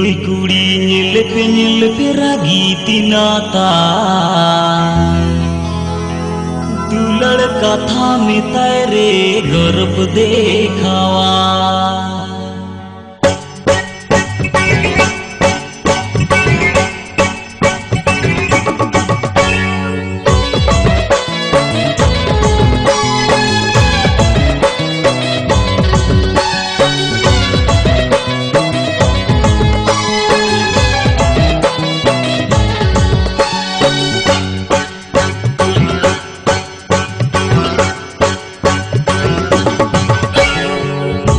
नुई कुड़ी ᱧᱮᱞ पे रागी तिनाता दुलड़ कथा में तारे गर्भ देखावा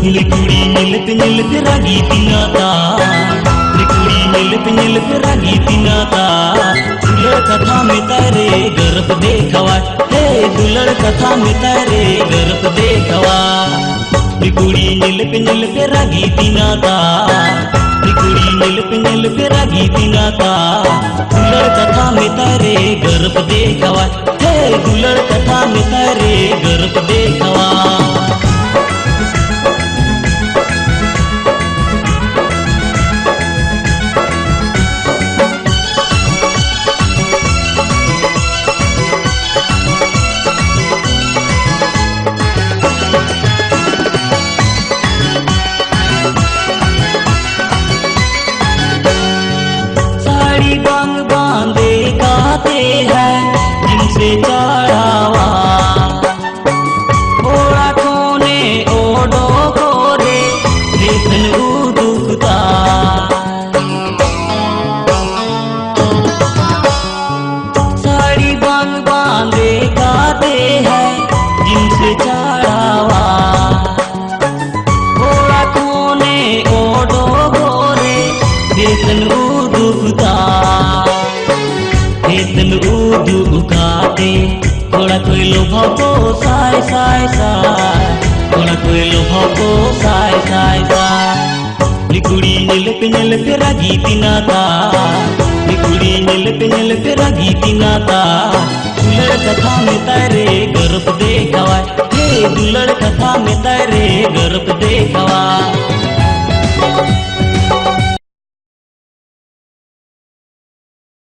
लिकुड़ी ᱧᱮᱞ पे रागी तिनाता लिकुड़ी ᱧᱮᱞ पे रागी तिनाता दुलड़ कथा में तारे गर्भ देखावा हे दुलड़ कथा में तारे गर्भ देखावा लिकुड़ी ᱧᱮᱞ पे रागी तिनाता लिकुड़ी ᱧेल पे रागी तिनाता दुलड़ कथा में तारे गर्भ देखावा हे दुलड़ कथा में तारे गर्भ देखावा बांग बांधे गाते हैं जिनसे चढ़ावा ओड़ा कोने ओडो कोरे लेकिन दुखता साड़ी बांग बांधे गाते हैं जिनसे चढ़ावा ओड़ा कोने ओडो कोरे लेकिन दुखता दुखाते थोड़ा कोई लोभा को साय साय साय थोड़ा कोई लोभा को साय साय साय लिकुड़ी ᱧᱮᱞ पे रागी तिनाता लिकुड़ी ᱧेल पे रागी तिनाता दुलड़ कथा में तारे गर्भ देखावा हे दुलड़ कथा में तारे गर्भ देखावा